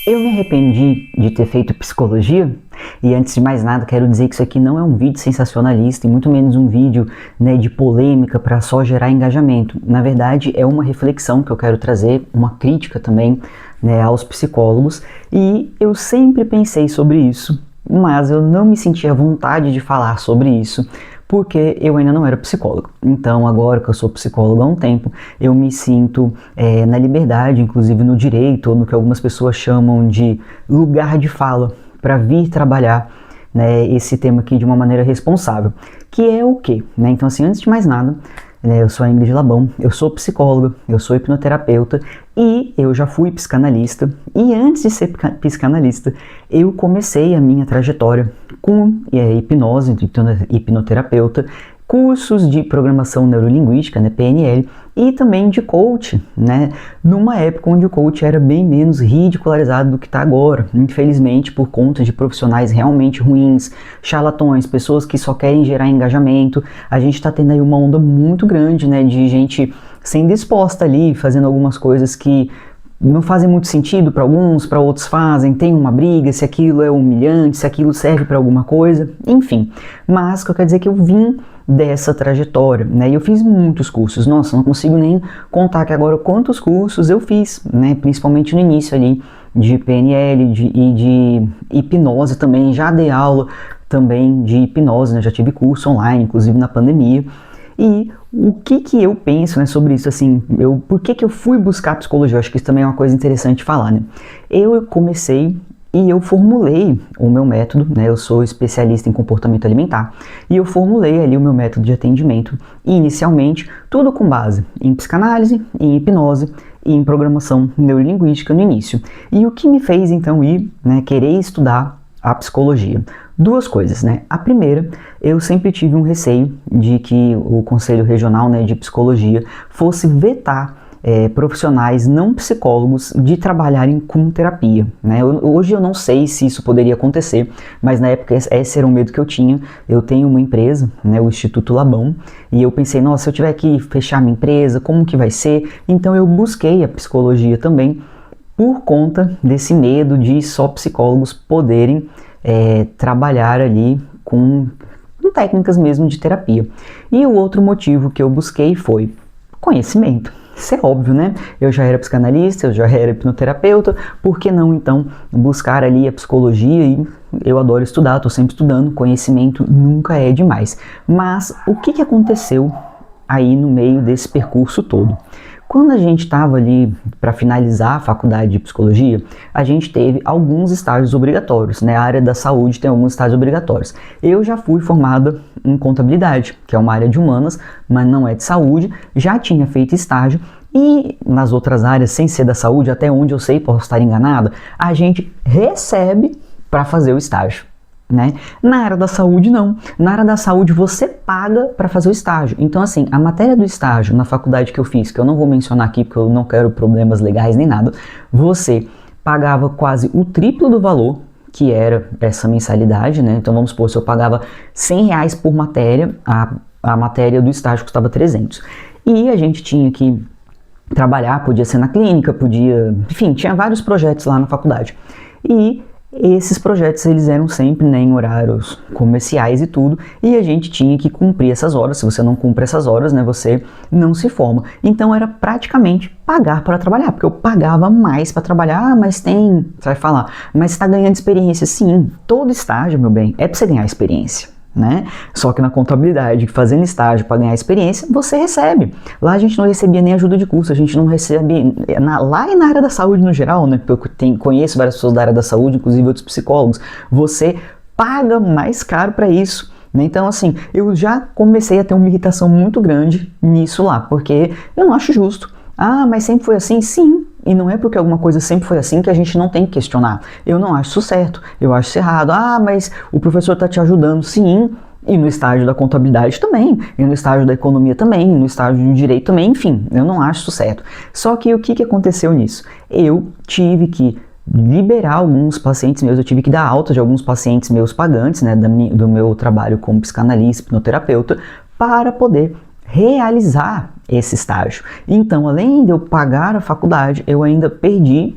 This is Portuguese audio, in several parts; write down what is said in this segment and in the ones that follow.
Eu me arrependi de ter feito psicologia e antes de mais nada quero dizer que isso aqui não é um vídeo sensacionalista e muito menos um vídeo, de polêmica para só gerar engajamento. Na verdade é uma reflexão que eu quero trazer, uma crítica também, aos psicólogos, e eu sempre pensei sobre isso, mas eu não me sentia à vontade de falar sobre isso porque eu ainda não era psicólogo. Então agora que eu sou psicólogo há um tempo, eu me sinto na liberdade, inclusive no direito, ou no que algumas pessoas chamam de lugar de fala, para vir trabalhar esse tema aqui de uma maneira responsável. Que é o quê? Então assim, antes de mais nada, eu sou a Ingrid Labão, eu sou psicóloga, eu sou hipnoterapeuta e eu já fui psicanalista. E antes de ser psicanalista, eu comecei a minha trajetória com hipnose, hipnoterapeuta, cursos de programação neurolinguística, PNL, e também de coach, numa época onde o coach era bem menos ridicularizado do que está agora, infelizmente por conta de profissionais realmente ruins, charlatões, pessoas que só querem gerar engajamento. A gente está tendo aí uma onda muito grande, de gente sendo exposta ali, fazendo algumas coisas que não fazem muito sentido para alguns, para outros fazem, tem uma briga, se aquilo é humilhante, se aquilo serve para alguma coisa, enfim. Mas o que eu quero dizer é que eu vim dessa trajetória, e eu fiz muitos cursos, nossa, não consigo nem contar aqui agora quantos cursos eu fiz, principalmente no início ali, de PNL e de hipnose também, já dei aula também de hipnose, já tive curso online, inclusive na pandemia. E o que eu penso sobre isso, assim, por que eu fui buscar psicologia? Eu acho que isso também é uma coisa interessante de falar, Eu comecei e eu formulei o meu método, eu sou especialista em comportamento alimentar, e eu formulei ali o meu método de atendimento, inicialmente, tudo com base em psicanálise, em hipnose e em programação neurolinguística no início. E o que me fez, então, ir, querer estudar a psicologia? Duas coisas, A primeira, eu sempre tive um receio de que o Conselho Regional, de Psicologia fosse vetar profissionais não psicólogos de trabalharem com terapia, Hoje eu não sei se isso poderia acontecer, mas na época esse era um medo que eu tinha. Eu tenho uma empresa, o Instituto Labão, e eu pensei, nossa, se eu tiver que fechar minha empresa, como que vai ser? Então eu busquei a psicologia também por conta desse medo de só psicólogos poderem trabalhar ali com técnicas mesmo de terapia. E o outro motivo que eu busquei foi conhecimento. Isso é óbvio, Eu já era psicanalista, eu já era hipnoterapeuta, por que não então buscar ali a psicologia? E eu adoro estudar, estou sempre estudando, conhecimento nunca é demais. Mas o que aconteceu aí no meio desse percurso todo? Quando a gente estava ali para finalizar a faculdade de psicologia, a gente teve alguns estágios obrigatórios, A área da saúde tem alguns estágios obrigatórios. Eu já fui formada em contabilidade, que é uma área de humanas, mas não é de saúde, já tinha feito estágio, e nas outras áreas, sem ser da saúde, até onde eu sei, posso estar enganada, a gente recebe para fazer o estágio. Na área da saúde não, na área da saúde você paga para fazer o estágio. Então assim, a matéria do estágio na faculdade que eu fiz, que eu não vou mencionar aqui porque eu não quero problemas legais nem nada, você pagava quase o triplo do valor que era essa mensalidade, Então vamos supor, se eu pagava R$100 por matéria, a matéria do estágio custava 300. E a gente tinha que trabalhar, podia ser na clínica, enfim, tinha vários projetos lá na faculdade. E esses projetos eles eram sempre em horários comerciais e tudo, e a gente tinha que cumprir essas horas. Se você não cumpre essas horas, você não se forma. Então era praticamente pagar para trabalhar, porque eu pagava mais para trabalhar. Mas você vai falar, mas você está ganhando experiência? Sim, todo estágio, meu bem, é para você ganhar experiência. Só que na contabilidade, fazendo estágio para ganhar experiência, você recebe. Lá a gente não recebia nem ajuda de curso, a gente não recebe lá e na área da saúde no geral, porque eu conheço várias pessoas da área da saúde, inclusive outros psicólogos, você paga mais caro para isso. Então assim, eu já comecei a ter uma irritação muito grande nisso lá, porque eu não acho justo. Ah, mas sempre foi assim? Sim. E não é porque alguma coisa sempre foi assim que a gente não tem que questionar. Eu não acho isso certo, eu acho isso errado. Ah, mas o professor está te ajudando, sim. E no estágio da contabilidade também, e no estágio da economia também, e no estágio de direito também, enfim, eu não acho isso certo. Só que o que aconteceu nisso? Eu tive que liberar alguns pacientes meus, eu tive que dar alta de alguns pacientes meus pagantes, do meu trabalho como psicanalista, hipnoterapeuta, para poder realizar esse estágio. Então, além de eu pagar a faculdade, eu ainda perdi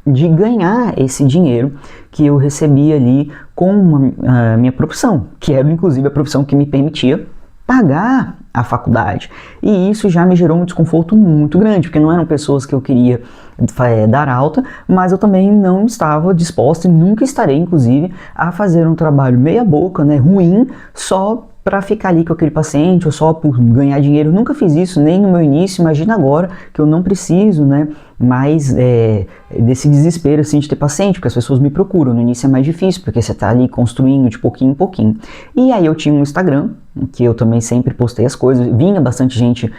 de ganhar esse dinheiro que eu recebia ali com a minha profissão, que era inclusive a profissão que me permitia pagar a faculdade. E isso já me gerou um desconforto muito grande, porque não eram pessoas que eu queria dar alta, mas eu também não estava disposta e nunca estarei, inclusive, a fazer um trabalho meia boca, né, ruim, só para ficar ali com aquele paciente ou só por ganhar dinheiro. Eu nunca fiz isso, nem no meu início. Imagina agora que eu não preciso, né, mais desse desespero assim de ter paciente, porque as pessoas me procuram. No início é mais difícil, porque você está ali construindo de pouquinho em pouquinho. E aí eu tinha um Instagram, que eu também sempre postei as coisas, vinha bastante gente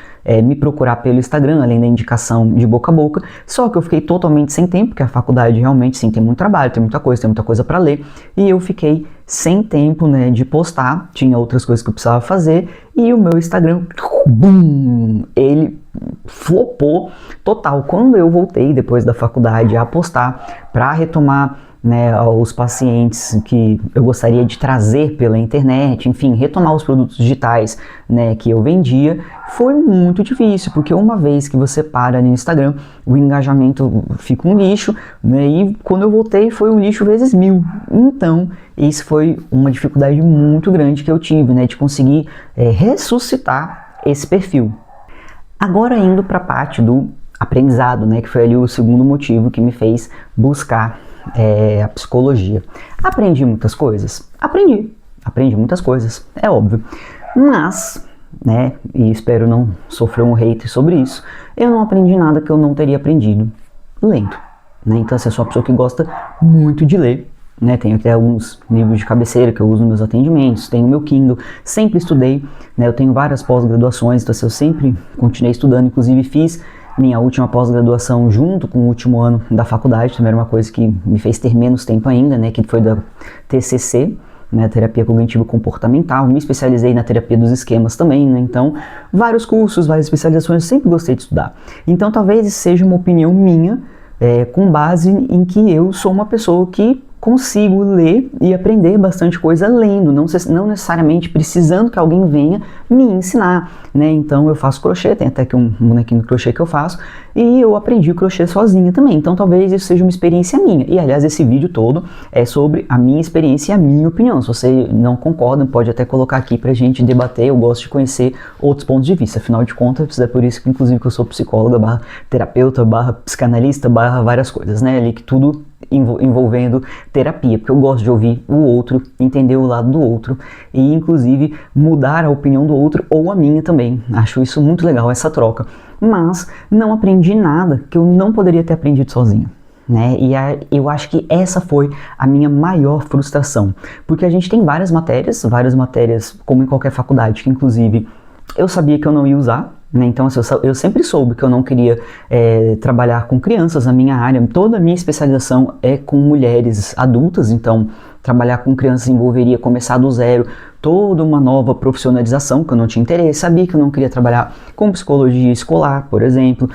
me procurar pelo Instagram, além da indicação de boca a boca, só que eu fiquei totalmente sem tempo, porque a faculdade realmente sim tem muito trabalho, tem muita coisa para ler, e eu fiquei sem tempo, né, de postar, tinha outras coisas que eu precisava fazer, e o meu Instagram, boom, ele flopou total. Quando eu voltei depois da faculdade a postar para retomar, né, os pacientes que eu gostaria de trazer pela internet, enfim, retomar os produtos digitais, né, que eu vendia, foi muito difícil, porque uma vez que você para no Instagram, o engajamento fica um lixo, né, e quando eu voltei foi um lixo vezes 1000. Então, isso foi uma dificuldade muito grande que eu tive, né, de conseguir ressuscitar esse perfil. Agora indo para a parte do aprendizado, né, que foi ali o segundo motivo que me fez buscar a psicologia. Aprendi muitas coisas? Aprendi muitas coisas, é óbvio, mas, né, e espero não sofrer um hate sobre isso, eu não aprendi nada que eu não teria aprendido lendo, né? Então, se eu sou uma pessoa que gosta muito de ler, né, tenho até alguns livros de cabeceira que eu uso nos meus atendimentos, tenho o meu Kindle, sempre estudei, né, eu tenho várias pós-graduações, então eu sempre continuei estudando, inclusive fiz minha última pós-graduação junto com o último ano da faculdade, também era uma coisa que me fez ter menos tempo ainda, né, que foi da TCC, né, terapia cognitivo-comportamental, me especializei na terapia dos esquemas também, né, então vários cursos, várias especializações, eu sempre gostei de estudar. Então talvez isso seja uma opinião minha, com base em que eu sou uma pessoa que consigo ler e aprender bastante coisa lendo, não necessariamente precisando que alguém venha me ensinar, né? Então eu faço crochê, tem até aqui um bonequinho de crochê que eu faço, e eu aprendi o crochê sozinha também, então talvez isso seja uma experiência minha. E aliás, esse vídeo todo é sobre a minha experiência e a minha opinião. Se você não concorda, pode até colocar aqui pra gente debater, eu gosto de conhecer outros pontos de vista, afinal de contas, é por isso que inclusive que eu sou psicóloga, barra terapeuta, barra psicanalista, barra várias coisas, né? Ali que tudo envolvendo terapia, porque eu gosto de ouvir o outro, entender o lado do outro e inclusive mudar a opinião do outro ou a minha também. Acho isso muito legal, essa troca. Mas não aprendi nada que eu não poderia ter aprendido sozinho, né? E eu acho que essa foi a minha maior frustração, porque a gente tem várias matérias como em qualquer faculdade, que inclusive eu sabia que eu não ia usar, né? Então eu sempre soube que eu não queria trabalhar com crianças. A minha área, toda a minha especialização é com mulheres adultas, então trabalhar com crianças envolveria começar do zero, toda uma nova profissionalização que eu não tinha interesse. Sabia que eu não queria trabalhar com psicologia escolar, por exemplo,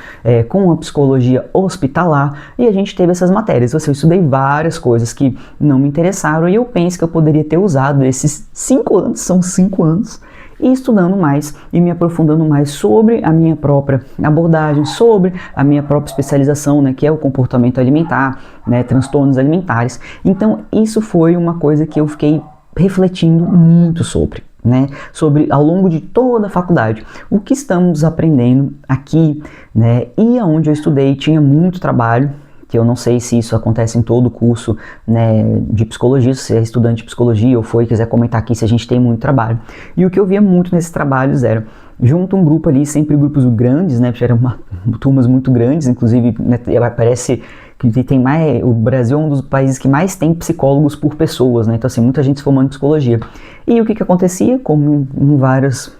com a psicologia hospitalar, e a gente teve essas matérias. Eu estudei várias coisas que não me interessaram e eu penso que eu poderia ter usado esses 5 anos, são 5 anos, e estudando mais e me aprofundando mais sobre a minha própria abordagem, sobre a minha própria especialização, né, que é o comportamento alimentar, né, transtornos alimentares. Então isso foi uma coisa que eu fiquei refletindo muito sobre, né, sobre ao longo de toda a faculdade, o que estamos aprendendo aqui, né, e aonde eu estudei tinha muito trabalho, que eu não sei se isso acontece em todo o curso, né, de psicologia, se é estudante de psicologia ou quiser comentar aqui se a gente tem muito trabalho. E o que eu via muito nesses trabalhos era, junto um grupo ali, sempre grupos grandes, né, porque eram turmas muito grandes, inclusive, né, parece que tem mais, o Brasil é um dos países que mais tem psicólogos por pessoas, né, então assim, muita gente se formando em psicologia. E o que acontecia, como com várias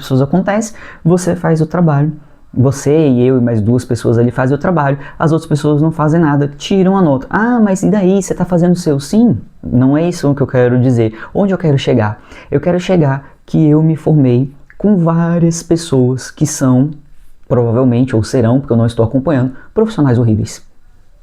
pessoas acontece, você faz o trabalho, você e eu e mais 2 pessoas ali fazem o trabalho, as outras pessoas não fazem nada, tiram a nota. Ah, mas e daí? Você está fazendo o seu? Sim, não é isso que eu quero dizer. Onde eu quero chegar? Eu quero chegar que eu me formei com várias pessoas que são, provavelmente, ou serão, porque eu não estou acompanhando, profissionais horríveis.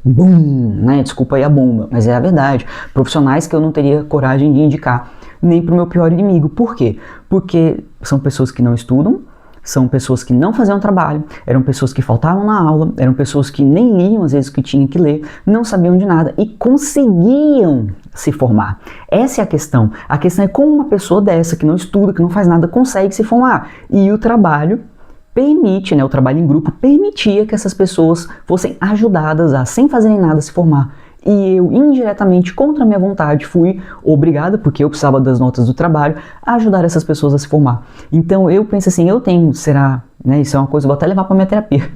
Bum, né? Desculpa aí a bomba, mas é a verdade. Profissionais que eu não teria coragem de indicar nem para o meu pior inimigo. Por quê? Porque são pessoas que não estudam, são pessoas que não faziam trabalho, eram pessoas que faltavam na aula, eram pessoas que nem liam às vezes o que tinham que ler, não sabiam de nada e conseguiam se formar. Essa é a questão. A questão é como uma pessoa dessa, que não estuda, que não faz nada, consegue se formar. E o trabalho permite, né, o trabalho em grupo permitia que essas pessoas fossem ajudadas a, sem fazerem nada, se formar. E eu, indiretamente, contra a minha vontade, fui obrigada, porque eu precisava das notas do trabalho, a ajudar essas pessoas a se formar. Então eu penso assim, eu tenho, será, né, isso é uma coisa que eu vou até levar para minha terapia,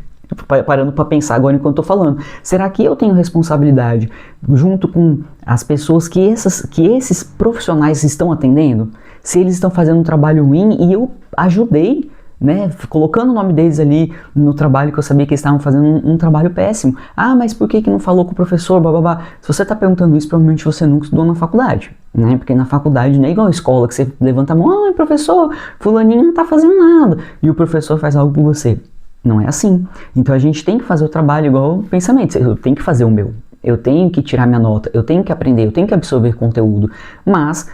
parando para pensar agora enquanto estou falando, será que eu tenho responsabilidade, junto com as pessoas que esses profissionais estão atendendo, se eles estão fazendo um trabalho ruim e eu ajudei, né, colocando o nome deles ali no trabalho que eu sabia que eles estavam fazendo um trabalho péssimo. Ah, mas por que não falou com o professor, bababá? Se você está perguntando isso, provavelmente você nunca estudou na faculdade, né, porque na faculdade não é igual a escola, que você levanta a mão, ah, professor, fulaninho não está fazendo nada, e o professor faz algo por você. Não é assim. Então a gente tem que fazer o trabalho igual o pensamento, eu tenho que fazer o meu, eu tenho que tirar minha nota, eu tenho que aprender, eu tenho que absorver conteúdo, mas,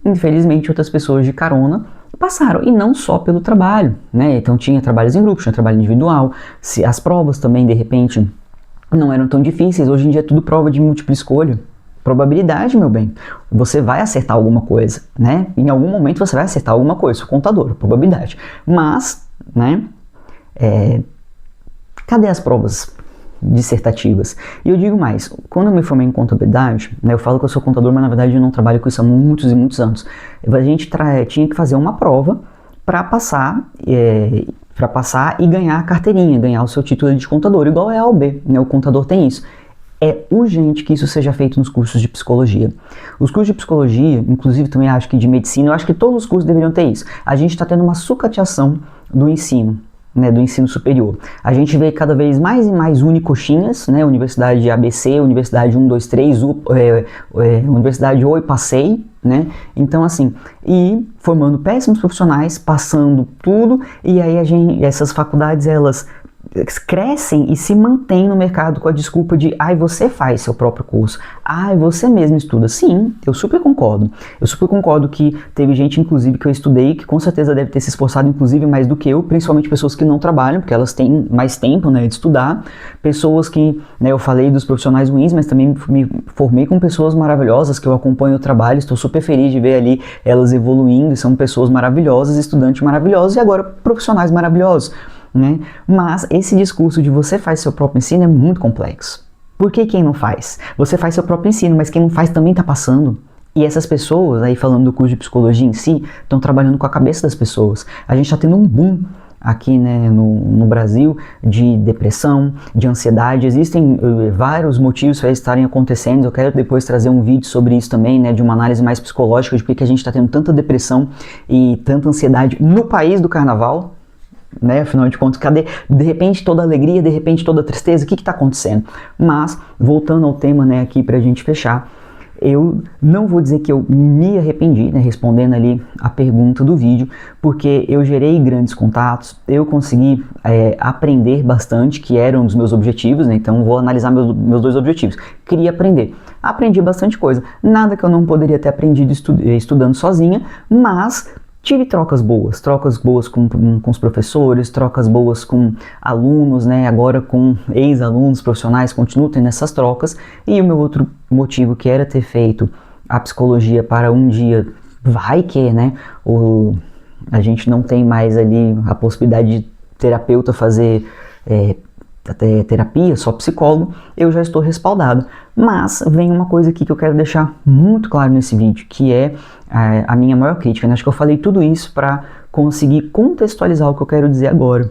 infelizmente, outras pessoas de carona passaram, e não só pelo trabalho, né? Então tinha trabalhos em grupo, tinha trabalho individual, as provas também, de repente, não eram tão difíceis. Hoje em dia é tudo prova de múltipla escolha. Probabilidade, meu bem, você vai acertar alguma coisa, né? Em algum momento você vai acertar alguma coisa, seu contador, probabilidade. Mas, né, cadê as provas dissertativas? E eu digo mais, quando eu me formei em contabilidade, né, eu falo que eu sou contador, mas na verdade eu não trabalho com isso há muitos e muitos anos. A gente tinha que fazer uma prova para passar e ganhar a carteirinha, ganhar o seu título de contador, igual é a OAB, né, o contador tem isso. É urgente que isso seja feito nos cursos de psicologia. Os cursos de psicologia, inclusive também acho que de medicina, eu acho que todos os cursos deveriam ter isso. A gente está tendo uma sucateação do ensino, né, do ensino superior. A gente vê cada vez mais e mais unicoxinhas, né, Universidade ABC, Universidade 1, 2, 3, Universidade Oi, Passei, né, então assim, e formando péssimos profissionais, passando tudo, e aí essas faculdades, elas crescem e se mantêm no mercado com a desculpa de você faz seu próprio curso, você mesmo estuda. Sim, eu super concordo que teve gente, inclusive, que eu estudei, que com certeza deve ter se esforçado, inclusive, mais do que eu, principalmente pessoas que não trabalham, porque elas têm mais tempo, né, de estudar, pessoas que, né, eu falei dos profissionais ruins, mas também me formei com pessoas maravilhosas, que eu acompanho o trabalho, estou super feliz de ver ali elas evoluindo, e são pessoas maravilhosas, estudantes maravilhosos, e agora profissionais maravilhosos, né? Mas esse discurso de você faz seu próprio ensino é muito complexo. Por que quem não faz? Você faz seu próprio ensino, mas quem não faz também está passando. E essas pessoas, aí falando do curso de psicologia em si, estão trabalhando com a cabeça das pessoas. A gente está tendo um boom aqui, né, no Brasil, de depressão, de ansiedade. Existem vários motivos para estarem acontecendo. Eu quero depois trazer um vídeo sobre isso também, né, de uma análise mais psicológica de por que a gente está tendo tanta depressão e tanta ansiedade no país do carnaval. Né? Afinal de contas, cadê de repente toda a alegria, de repente toda a tristeza? O que está acontecendo? Mas, voltando ao tema, né, aqui pra gente fechar, eu não vou dizer que eu me arrependi, né, respondendo ali a pergunta do vídeo, porque eu gerei grandes contatos, eu consegui aprender bastante, que era um dos meus objetivos, né? Então vou analisar meus dois objetivos. Queria aprender. Aprendi bastante coisa, nada que eu não poderia ter aprendido estudando sozinha, mas tive trocas boas com os professores, trocas boas com alunos, né, agora com ex-alunos profissionais, continuo tendo essas trocas. E o meu outro motivo, que era ter feito a psicologia para um dia, vai que, né, a gente não tem mais ali a possibilidade de terapeuta fazer terapia, só psicólogo, eu já estou respaldado. Mas vem uma coisa aqui que eu quero deixar muito claro nesse vídeo, que é a minha maior crítica, né? Acho que eu falei tudo isso para conseguir contextualizar o que eu quero dizer agora.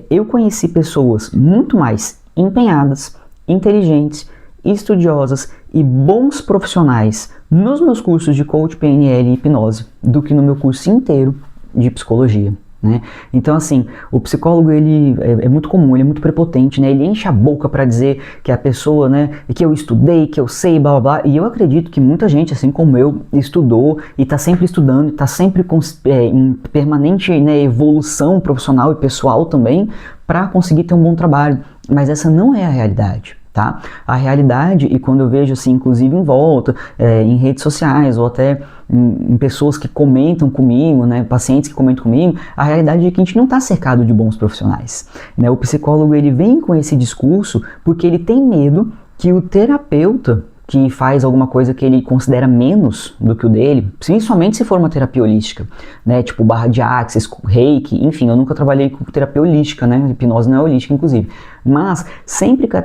Eu conheci pessoas muito mais empenhadas, inteligentes, estudiosas e bons profissionais nos meus cursos de coach, PNL e hipnose do que no meu curso inteiro de psicologia. Né? Então, assim, o psicólogo, ele é muito comum, ele é muito prepotente, né? Ele enche a boca para dizer que a pessoa, né, que eu estudei, que eu sei, blá blá blá, e eu acredito que muita gente, assim como eu, estudou e está sempre estudando, está sempre em permanente, né, evolução profissional e pessoal também, para conseguir ter um bom trabalho, mas essa não é a realidade. tá? A realidade, e quando eu vejo assim, inclusive em volta, em redes sociais, ou até em pessoas que comentam comigo, né, pacientes que comentam comigo, a realidade é que a gente não está cercado de bons profissionais, né? O psicólogo, ele vem com esse discurso porque ele tem medo que o terapeuta que faz alguma coisa que ele considera menos do que o dele, principalmente se for uma terapia holística, né, tipo barra de axis, reiki, enfim, eu nunca trabalhei com terapia holística, né, hipnose não é holística, inclusive, mas sempre que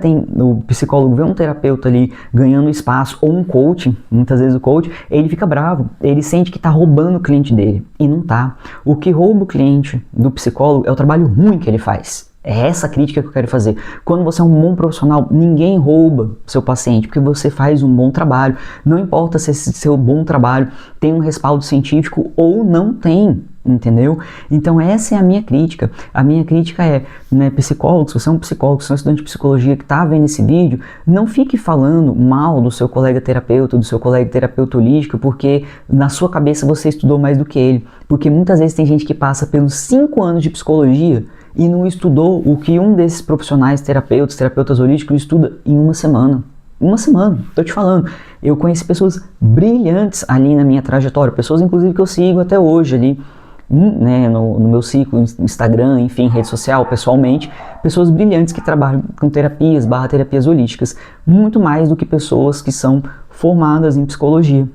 o psicólogo vê um terapeuta ali ganhando espaço, ou um coach, muitas vezes o coach, ele fica bravo, ele sente que tá roubando o cliente dele, e não tá. O que rouba o cliente do psicólogo é o trabalho ruim que ele faz. É essa crítica que eu quero fazer. Quando você é um bom profissional, ninguém rouba seu paciente, porque você faz um bom trabalho. Não importa se esse seu bom trabalho tem um respaldo científico ou não tem, entendeu? Então essa é a minha crítica. A minha crítica é, né, psicólogo, se você é um psicólogo, se você é um estudante de psicologia que está vendo esse vídeo, não fique falando mal do seu colega terapeuta, do seu colega terapeuta holístico, porque na sua cabeça você estudou mais do que ele. Porque muitas vezes tem gente que passa pelos 5 anos de psicologia e não estudou o que um desses profissionais terapeutas holísticos estuda em uma semana. Uma semana, tô te falando. Eu conheci pessoas brilhantes ali na minha trajetória, pessoas inclusive que eu sigo até hoje ali, né, no meu ciclo, Instagram, enfim, rede social, pessoalmente, pessoas brilhantes que trabalham com terapias, terapias holísticas, muito mais do que pessoas que são formadas em psicologia.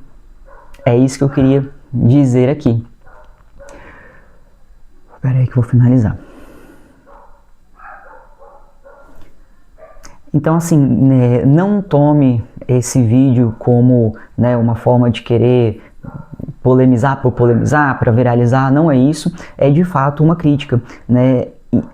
É isso que eu queria dizer aqui. Espera aí que eu vou finalizar. Então, assim, né, não tome esse vídeo como, né, uma forma de querer polemizar por polemizar, para viralizar, não é isso, é de fato uma crítica, né,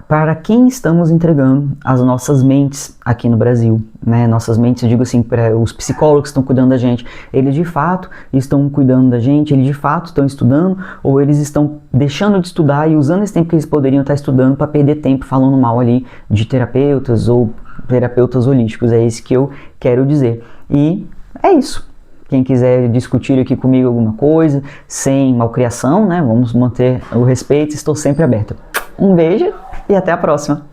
para quem estamos entregando as nossas mentes aqui no Brasil, né, nossas mentes, eu digo assim, para os psicólogos que estão cuidando da gente, eles de fato estão cuidando da gente, eles de fato estão estudando, ou eles estão deixando de estudar e usando esse tempo que eles poderiam estar estudando para perder tempo falando mal ali de terapeutas ou terapeutas holísticos, é isso que eu quero dizer. E é isso. Quem quiser discutir aqui comigo alguma coisa, sem malcriação, né? Vamos manter o respeito, estou sempre aberto. Um beijo e até a próxima!